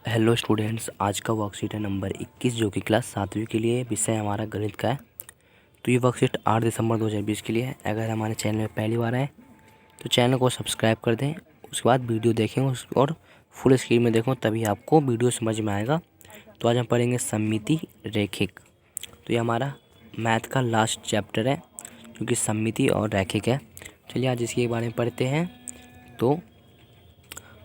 Hello students, आज का worksheet है नंबर 21 जो कि क्लास 7वीं के लिए विषय हमारा गणित का है। तो ये वर्कशीट 8 दिसंबर 2020 के लिए है। अगर हमारे चैनल में पहली बार आए तो चैनल को सब्सक्राइब कर दें, उसके बाद वीडियो देखें और फुल स्क्रीन में देखो, तभी आपको वीडियो समझ में आएगा। तो आज हम पढ़ेंगे सममिति रैखिक। तो ये हमारा मैथ का लास्ट चैप्टर है जो कि सममिति और रैखिक है। चलिए आज इसके बारे में पढ़ते हैं। तो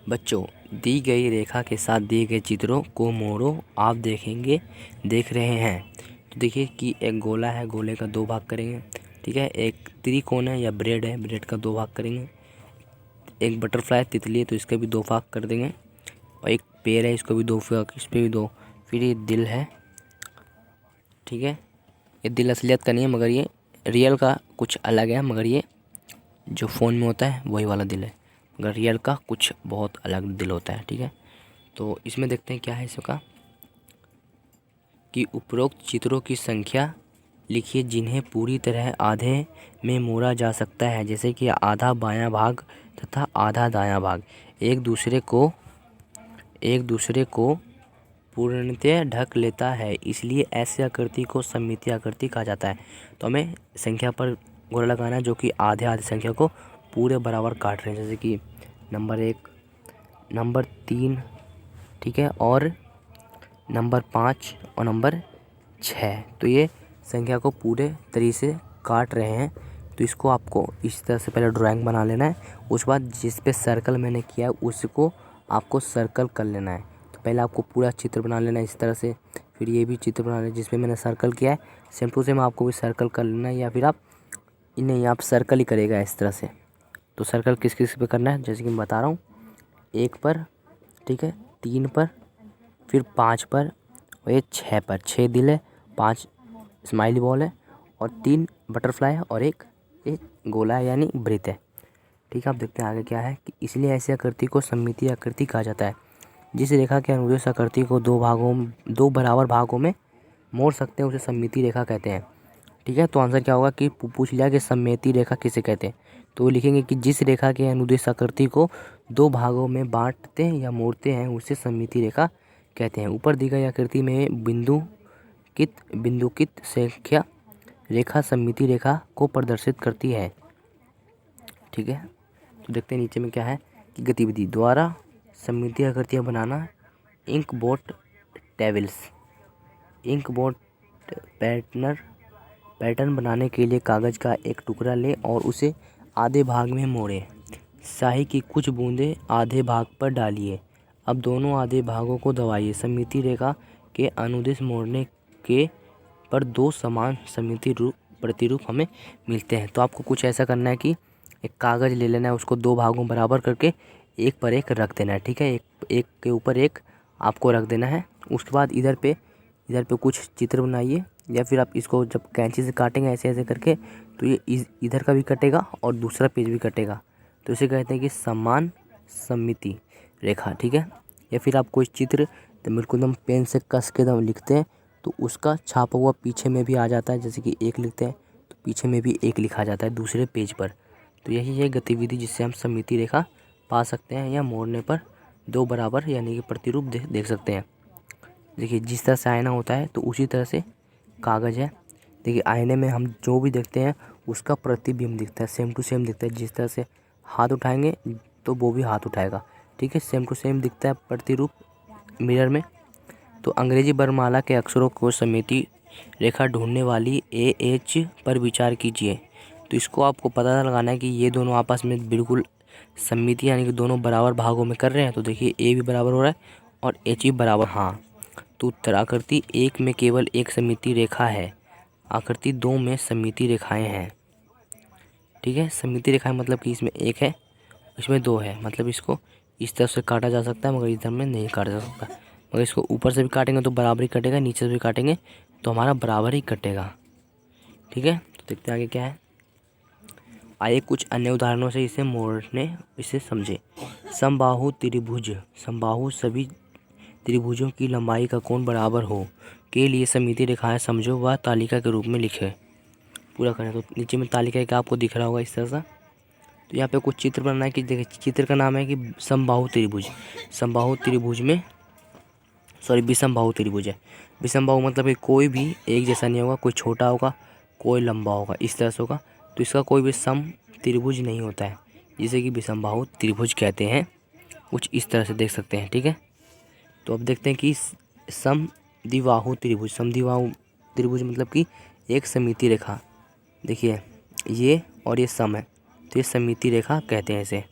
बच्चों, दी गई रेखा के साथ दिए गए चित्रों को मोड़ो। आप देख रहे हैं। तो देखिए कि एक गोला है, गोले का 2 भाग करेंगे। ठीक है, एक त्रिकोण है या ब्रेड है, ब्रेड का 2 भाग करेंगे। एक बटरफ्लाई तितली है तो इसके भी 2 भाग कर देंगे। और एक पेड़ है, इसको भी 2 भाग, इस पर भी 2। फिर ये दिल है। ठीक है, ये दिल असलियत का नहीं है, मगर ये रियल का कुछ अलग है, मगर ये जो फ़ोन में होता है वही वाला दिल है, मगर रियल का कुछ बहुत अलग दिल होता है। ठीक है, तो इसमें देखते हैं क्या है इसका कि उपरोक्त चित्रों की संख्या लिखिए जिन्हें पूरी तरह आधे में मोड़ा जा सकता है, जैसे कि आधा बायां भाग तथा आधा दायां भाग एक दूसरे को पूर्णतः ढक लेता है, इसलिए ऐसी आकृति को सममितीय आकृति कहा जाता है। तो हमें संख्या पर गोला लगाना है जो कि आधे आधे संख्या को पूरे बराबर काट रहे हैं, जैसे कि नंबर 1, नंबर 3, ठीक है, और नंबर 5 और नंबर 6। तो ये संख्या को पूरे तरीके से काट रहे हैं। तो इसको आपको इस तरह से पहले ड्राइंग बना लेना है। उसके बाद जिस पे सर्कल मैंने किया है उसको आपको सर्कल कर लेना है। तो पहले आपको पूरा चित्र बना लेना है इस तरह से। फिर ये भी चित्र बना लेना जिस पे मैंने सर्कल किया है, सेम टू सेम आपको भी सर्कल कर लेना है, या फिर आप नहीं, आप सर्कल ही करेगा इस तरह से। तो सर्कल किस किस पे करना है, जैसे कि मैं बता रहा हूँ। 1 पर, ठीक है, 3 पर, फिर 5 पर, और ये 6 पर। 6 दिल है, 5 स्माइली बॉल है, और 3 बटरफ्लाई है, और एक गोला है यानी वृत्त है। ठीक है, आप देखते हैं आगे क्या है कि इसलिए ऐसी आकृति को सममितीय आकृति कहा जाता है। जिस रेखा के अनुदेश आकृति को 2 बराबर भागों में मोड़ सकते हैं उसे सममितीय रेखा कहते हैं। ठीक है, तो आंसर क्या होगा कि पूछ लिया कि सममितीय रेखा किसे कहते हैं, तो वो लिखेंगे कि जिस रेखा के अनुदेश आकृति को 2 भागों में बांटते हैं या मोड़ते हैं उसे सममितीय रेखा कहते हैं। ऊपर दी गई आकृति में बिंदुकित संख्या रेखा सममितीय रेखा को प्रदर्शित करती है। ठीक है, तो देखते हैं नीचे में क्या है कि गतिविधि द्वारा सममितीय आकृतियाँ बनाना। इंक बोर्ड पैटर्न बनाने के लिए कागज़ का एक टुकड़ा लें और उसे आधे भाग में मोड़ें। स्याही की कुछ बूंदें आधे भाग पर डालिए। अब दोनों आधे भागों को दबाइए। सममितीय रेखा के अनुदिश मोड़ने के पर 2 समान सममितीय प्रतिरूप हमें मिलते हैं। तो आपको कुछ ऐसा करना है कि एक कागज़ ले लेना है, उसको 2 भागों बराबर करके एक पर एक रख देना है। ठीक है, एक के ऊपर एक आपको रख देना है। उसके बाद इधर पे कुछ चित्र बनाइए, या फिर आप इसको जब कैंची से काटेंगे ऐसे ऐसे करके, तो ये इधर का भी कटेगा और दूसरा पेज भी कटेगा। तो इसे कहते हैं कि समान सममिति रेखा। ठीक है, या फिर आप कोई चित्र तो बिल्कुल एकदम पेन से कस के एकदम लिखते हैं तो उसका छापा हुआ पीछे में भी आ जाता है, जैसे कि 1 लिखते हैं तो पीछे में भी 1 लिखा जाता है दूसरे पेज पर। तो यही है गतिविधि जिससे हम सममिति रेखा पा सकते हैं, या मोड़ने पर 2 बराबर यानी कि प्रतिरूप देख सकते हैं। देखिए जिस तरह से आईना होता है तो उसी तरह से कागज़ है। देखिए आईने में हम जो भी देखते हैं उसका प्रतिबिंब दिखता है, सेम टू सेम दिखता है। जिस तरह से हाथ उठाएंगे तो वो भी हाथ उठाएगा। ठीक है, सेम टू सेम दिखता है प्रतिरूप मिरर में। तो अंग्रेजी वर्णमाला के अक्षरों को सममिति रेखा ढूंढने वाली AH पर विचार कीजिए। तो इसको आपको पता लगाना है कि ये दोनों आपस में बिल्कुल सममिति यानी कि दोनों बराबर भागों में कर रहे हैं। तो देखिए A भी बराबर हो रहा है और H भी बराबर। हाँ, तो उत्तर आकृति 1 में केवल एक सममिति रेखा है, आकृति 2 में सममिति रेखाएं हैं। ठीक है, सममिति रेखाएं मतलब कि इसमें 1 है, इसमें 2 है, मतलब इसको इस तरफ से काटा जा सकता है मगर इधर में नहीं काटा जा सकता। मगर इसको ऊपर से भी काटेंगे तो बराबर ही कटेगा, नीचे से भी काटेंगे तो हमारा बराबर ही कटेगा। ठीक है, तो देखते हैं आगे क्या है। आइए कुछ अन्य उदाहरणों से इसे समझे। समबाहु सभी त्रिभुजों की लंबाई का कोण बराबर हो के लिए सममिति रेखाएं समझो व तालिका के रूप में लिखें। पूरा करें। तो नीचे में तालिका का आपको दिख रहा होगा इस तरह से। तो यहाँ पे कुछ चित्र बनाना है कि देखिए चित्र का नाम है कि समबाहु त्रिभुज। समबाहु त्रिभुज में सॉरी विषमबाहु त्रिभुज है। विषमबाहु मतलब कि कोई भी एक जैसा नहीं होगा, कोई छोटा होगा कोई लंबा होगा, इस तरह से होगा। तो इसका कोई भी सम त्रिभुज नहीं होता है, जिसे कि विषमबाहु त्रिभुज कहते हैं। कुछ इस तरह से देख सकते हैं, ठीक है। तो अब देखते हैं कि समद्विबाहु त्रिभुज। समद्विबाहु त्रिभुज मतलब कि एक सममिति रेखा, देखिए ये और ये सम है, तो ये सममिति रेखा कहते हैं इसे।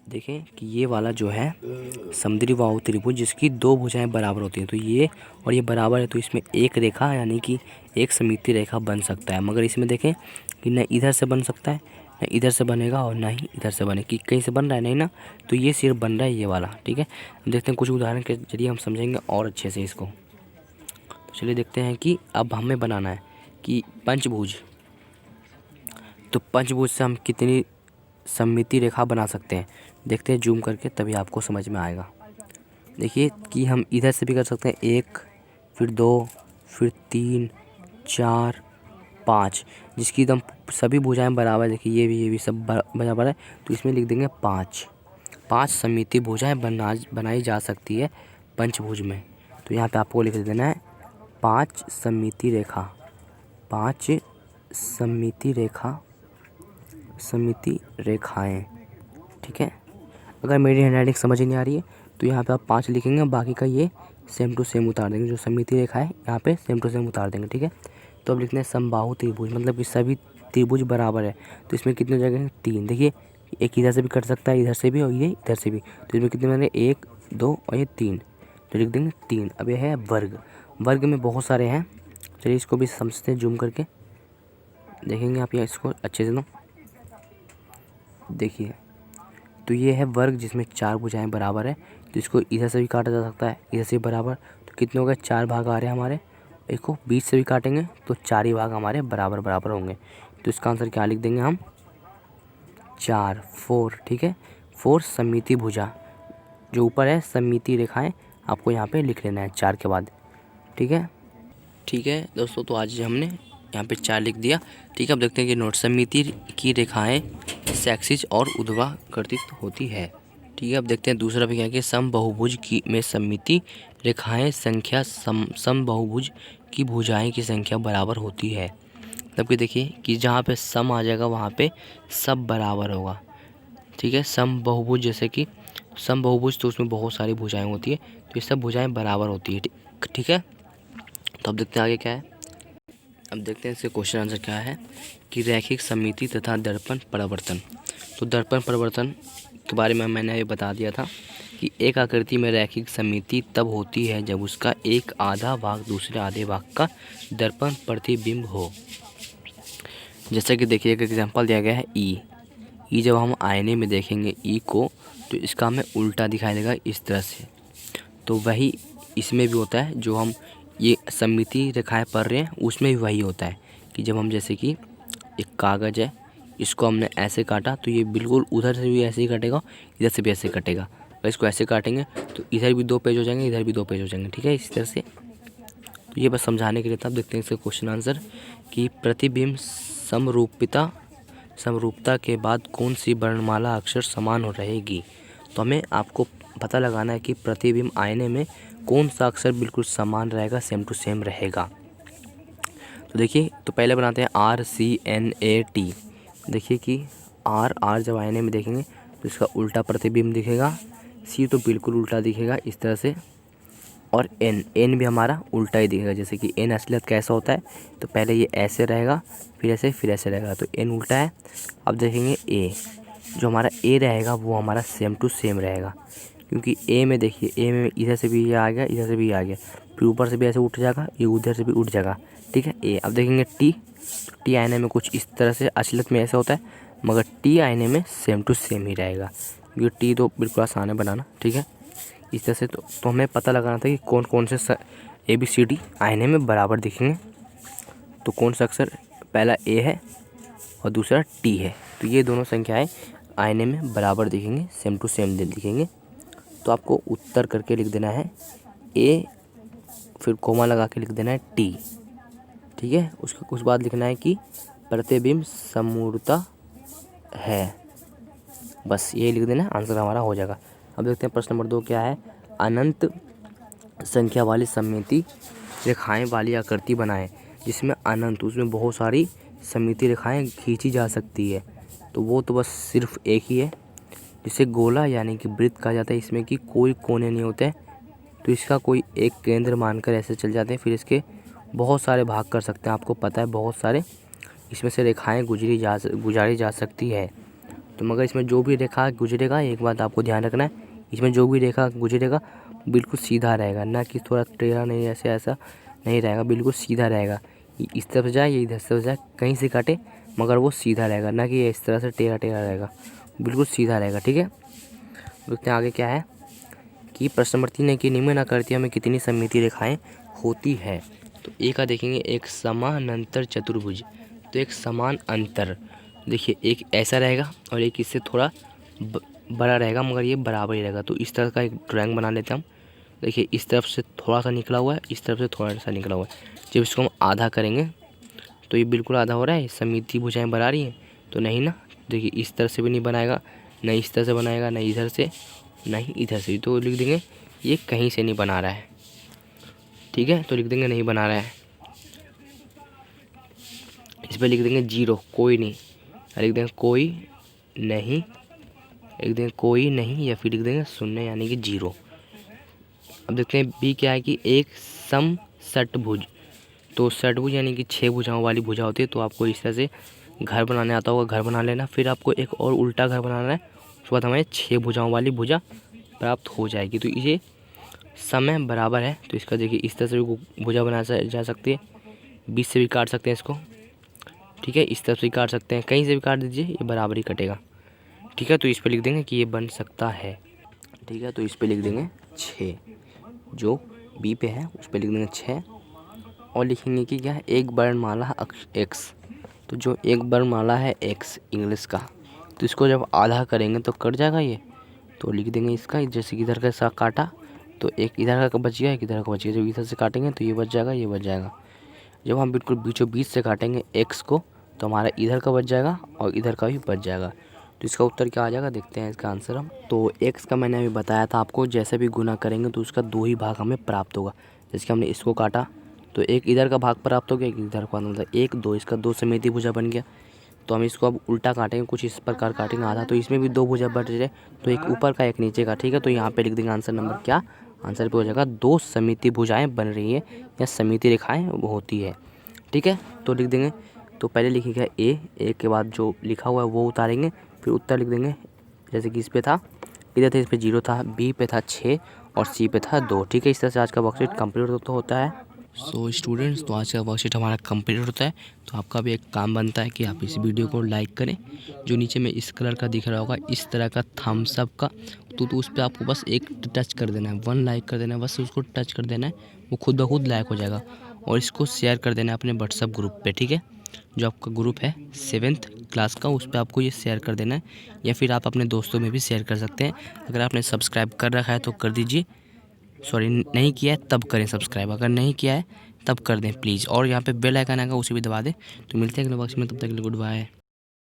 देखें कि ये वाला जो है समद्विबाहु त्रिभुज, जिसकी दो भुजाएं बराबर होती हैं, तो ये और ये बराबर है, तो इसमें एक रेखा यानी कि एक सममिति रेखा बन सकता है। मगर इसमें देखें कि न इधर से बन सकता है, न इधर से बनेगा और ना ही इधर से बने, कि कहीं से बन रहा है नहीं ना, तो ये सिर्फ बन रहा है ये वाला, ठीक है। देखते हैं कुछ उदाहरण के जरिए हम समझेंगे और अच्छे से इसको। तो चलिए देखते हैं कि अब हमें बनाना है कि पंचभुज। तो पंचभुज से हम कितनी सममिति रेखा बना सकते हैं, देखते हैं जूम करके, तभी आपको समझ में आएगा। देखिए कि हम इधर से भी कर सकते हैं, 1 फिर 2 फिर 3 4 5, जिसकी एकदम सभी भुजाएं बराबर। देखिए ये भी सब बराबर है, तो इसमें लिख देंगे 5 सममिति भुजाएं बनाई जा सकती है पंचभुज में। तो यहाँ पे आपको लिख देना है 5 सममिति रेखा, 5 सममिति रेखाएं, ठीक है। अगर मेरी हैंडराइटिंग समझ ही नहीं आ रही है तो यहाँ पे आप 5 लिखेंगे, बाकी का ये सेम टू सेम उतार देंगे। जो सममिति रेखा है यहाँ पे सेम टू सेम उतार देंगे, ठीक है। तो अब लिखते हैं समबाहु त्रिभुज, मतलब कि सभी त्रिभुज बराबर है। तो इसमें कितने जगह हैं, 3। देखिए एक इधर से भी कट सकता है, इधर से भी, और ये इधर से भी। तो इसमें कितने बने, 1 2 और ये 3, तो लिख देंगे 3। अब ये है वर्ग। वर्ग में बहुत सारे हैं, चलिए इसको भी समझते हैं जूम करके, देखेंगे आप यहाँ इसको अच्छे से। तो देखिए तो ये है वर्ग, जिसमें 4 भुजाएं बराबर है। तो इसको इधर से भी काटा जा सकता है, इधर से भी बराबर। तो कितने हो गए, 4 भाग आ रहे हैं हमारे। एक को बीच से भी काटेंगे तो 4 ही भाग हमारे बराबर बराबर होंगे। तो इसका आंसर क्या लिख देंगे हम, 4 ठीक है। 4 सममिति भुजा, जो ऊपर है सममिति रेखाएं, आपको यहाँ पे लिख लेना है 4 के बाद, ठीक है दोस्तों। तो आज हमने यहाँ पे 4 लिख दिया, ठीक है। अब देखते हैं कि नोट सममिति की रेखाएं क्षैतिज और ऊर्ध्वाधर होती है, ठीक है। अब देखते हैं दूसरा भी क्या है कि समबाहुभुज की में सममिति रेखाएं संख्या समबाहुभुज की भुजाएं की संख्या बराबर होती है। मतलब कि देखिए कि जहाँ पे सम आ जाएगा वहाँ पे सब बराबर होगा, ठीक है। समबाहुभुज जैसे कि समबाहुभुज, तो उसमें बहुत सारी भुजाएं होती है, तो ये सब भुजाएं बराबर होती है, ठीक है। तो अब देखते हैं आगे क्या है। अब देखते हैं इसके क्वेश्चन आंसर क्या है कि रैखिक सममिति तथा दर्पण परिवर्तन। तो दर्पण परिवर्तन के बारे में मैंने ये बता दिया था कि एक आकृति में रैखिक सममिति तब होती है जब उसका एक आधा भाग दूसरे आधे भाग का दर्पण प्रतिबिंब हो। जैसे कि देखिए एक एग्जांपल दिया गया है ई जब हम आईने में देखेंगे ई को, तो इसका हमें उल्टा दिखाई देगा इस तरह से। तो वही इसमें भी होता है, जो हम ये सममिति रेखाएं पढ़ रहे हैं उसमें भी वही होता है कि जब हम जैसे कि एक कागज़ है, इसको हमने ऐसे काटा तो ये बिल्कुल उधर से भी ऐसे ही कटेगा, इधर से भी ऐसे कटेगा। अगर इसको ऐसे काटेंगे तो इधर भी 2 पेज हो जाएंगे, इधर भी 2 पेज हो जाएंगे, ठीक है, इस तरह से। तो ये बस समझाने के लिए था। अब देखते हैं इसका क्वेश्चन आंसर कि प्रतिबिंब समरूपता के बाद कौन सी वर्णमाला अक्षर समान हो रहेगी। तो हमें आपको पता लगाना है कि प्रतिबिंब आईने में कौन सा अक्षर बिल्कुल समान रहेगा, सेम टू सेम रहेगा। तो देखिए तो पहले बनाते हैं RCNAT। देखिए कि R जब आईने में देखेंगे तो इसका उल्टा प्रतिबिंब दिखेगा, C तो बिल्कुल उल्टा दिखेगा इस तरह से, और N भी हमारा उल्टा ही दिखेगा। जैसे कि N असलियत कैसा होता है, तो पहले ये ऐसे रहेगा, फिर ऐसे रहेगा, तो N उल्टा है। अब देखेंगे A, जो हमारा A रहेगा वो हमारा सेम टू सेम रहेगा, क्योंकि A में देखिए A में इधर से भी ये आ गया, इधर से भी आ गया, फिर ऊपर से भी ऐसे उठ जाएगा, ये उधर से भी उठ जाएगा, ठीक है A। अब देखेंगे T आईने में कुछ इस तरह से असलियत में ऐसे होता है, मगर T आईने में सेम टू सेम ही रहेगा, क्योंकि T तो बिल्कुल आसान है बनाना, ठीक है, इस तरह से। तो हमें पता लगाना था कि कौन कौन से ABCD आईने में बराबर दिखेंगे। तो कौन सा अक्षर, पहला A है और दूसरा T है, तो ये दोनों संख्याएं आईने में बराबर दिखेंगे, सेम टू सेम दिखेंगे। तो आपको उत्तर करके लिख देना है A, फिर कोमा लगा के लिख देना है T, ठीक है। उसका कुछ बाद लिखना है कि प्रतिबिंब समरूपता है, बस ये लिख देना, आंसर हमारा हो जाएगा। अब देखते हैं प्रश्न नंबर 2 क्या है। अनंत संख्या वाली सममिति रेखाएं वाली आकृति बनाएं जिसमें अनंत, उसमें बहुत सारी सममिति रेखाएं खींची जा सकती है। तो वो तो बस सिर्फ एक ही है जिसे गोला यानी कि वृत्त कहा जाता है। इसमें कि कोई कोने नहीं होते हैं, तो इसका कोई एक केंद्र मानकर ऐसे चल जाते हैं। फिर इसके बहुत सारे भाग कर सकते हैं, आपको पता है बहुत सारे इसमें से रेखाएं गुजारी जा सकती है। तो मगर इसमें जो भी रेखा गुजरेगा, एक बात आपको ध्यान रखना है, इसमें जो भी रेखा गुजरेगा बिल्कुल सीधा रहेगा, ना कि थोड़ा टेढ़ा नहीं, ऐसे ऐसा नहीं रहेगा, बिल्कुल सीधा रहेगा। इस तरफ जाए या इधर से जाए, कहीं से काटे मगर वो सीधा रहेगा, ना कि इस तरह से टेढ़ा टेढ़ा रहेगा, बिल्कुल सीधा रहेगा। ठीक है, देखते हैं आगे क्या है कि प्रश्न नंबर 3 है कि निम्न आकृतियों में कितनी सममिति रेखाएं होती है। तो ए का देखेंगे, एक समानांतर चतुर्भुज। तो एक समान अंतर, देखिए एक ऐसा रहेगा और एक इससे थोड़ा बड़ा रहेगा, मगर ये बराबर ही रहेगा। तो इस तरह का एक ड्राइंग बना लेते हैं हम। देखिए इस तरफ से थोड़ा सा निकला हुआ है, इस तरफ से थोड़ा सा निकला हुआ है। जब इसको हम आधा करेंगे तो ये बिल्कुल आधा हो रहा है, सममिति भुजाएं बना रही हैं, तो नहीं ना। देखिए इस तरह से भी नहीं बनाएगा, नहीं इस तरह से बनाएगा, नहीं इधर से, नहीं इधर से। तो लिख देंगे ये कहीं से नहीं बना रहा है। ठीक है, तो लिख देंगे नहीं बना रहा है। इस पर लिख देंगे 0, कोई नहीं, लिख देंगे कोई नहीं, लिख देंगे कोई नहीं, या फिर लिख देंगे 0 यानी कि 0। अब देखते हैं बी क्या है कि एक समषटभुज। तो षटभुज यानी कि 6 भुजाओं वाली भुजा होती है। तो आपको इस तरह से घर बनाने आता होगा, घर बना लेना। फिर आपको एक और उल्टा घर बनाना है, उसके बाद हमें 6 भुजाओं वाली भुजा प्राप्त हो जाएगी। तो ये समय बराबर है, तो इसका देखिए इस तरह से भी भुजा बनाया जा सकती है, बीच से भी काट सकते हैं इसको। ठीक है, इस तरफ से भी काट सकते हैं, कहीं से भी काट दीजिए, ये बराबर ही कटेगा। ठीक है, तो इस पर लिख देंगे कि ये बन सकता है। ठीक है, तो इस पर लिख देंगे 6, जो बी पे है उस पर लिख देंगे 6। और लिखेंगे कि क्या है, एक वर्णमाला एक्स। तो जो एक वर्णमाला है एक्स इंग्लिश का, तो इसको जब आधा करेंगे तो कट जाएगा ये। तो लिख देंगे इसका, जैसे कि इधर का साथ काटा तो एक इधर का बच गया, एक इधर का बच गया। जब इधर से काटेंगे तो ये बच जाएगा, ये बच जाएगा। जब हम बिल्कुल बीचों बीच से काटेंगे एक्स को, तो हमारा इधर का बच जाएगा और इधर का भी बच जाएगा। तो इसका उत्तर क्या आ जाएगा, देखते हैं इसका आंसर हम। तो एक्स का मैंने अभी बताया था आपको, जैसे भी गुना करेंगे तो उसका 2 ही भाग हमें प्राप्त होगा। जैसे कि हमने इसको काटा तो एक इधर का भाग प्राप्त हो गया, एक इधर का, मतलब 1 2, इसका 2 सममिति भुजा बन गया। तो हम इसको अब उल्टा काटेंगे, कुछ इस प्रकार काटेंगे आधा, तो इसमें भी 2 भुजा बच जाए, तो एक ऊपर का एक नीचे का। ठीक है, तो यहाँ पे लिख देंगे आंसर नंबर क्या, आंसर पे हो जाएगा 2 सममिति भुजाएं बन रही है या सममिति रेखाएं होती है। ठीक है, तो लिख देंगे, तो पहले लिखिएगा ए के बाद जो लिखा हुआ है वो उतारेंगे, फिर उत्तर लिख देंगे। जैसे कि इस पे था, इधर था, इस पे 0 था, बी पे था 6 और सी पे था 2। ठीक है, इस तरह से आज का वर्कशीट कंप्लीट होता है। सो स्टूडेंट्स, तो आज का वर्कशीट हमारा कंप्लीट होता है। तो आपका भी एक काम बनता है कि आप इस वीडियो को लाइक करें, जो नीचे में इस कलर का दिख रहा होगा इस तरह का थम्स अप का, तो उस पर आपको बस एक टच कर देना है, 1 लाइक कर देना है, बस उसको टच कर देना है, वो खुद ब खुद लाइक हो जाएगा। और इसको शेयर कर देना है अपने व्हाट्सएप ग्रुप पे। ठीक है, जो आपका ग्रुप है 7th क्लास का, उस पर आपको ये शेयर कर देना है, या फिर आप अपने दोस्तों में भी शेयर कर सकते हैं। अगर आपने सब्सक्राइब कर रखा है तो कर दीजिए, सॉरी नहीं किया है तब करें सब्सक्राइब, अगर नहीं किया है तब कर दें प्लीज़। और यहाँ पे बेल आइकन आएगा, उसे भी दबा दें। तो मिलते हैं अगले बॉक्स में, तब तक के लिए गुड बाय।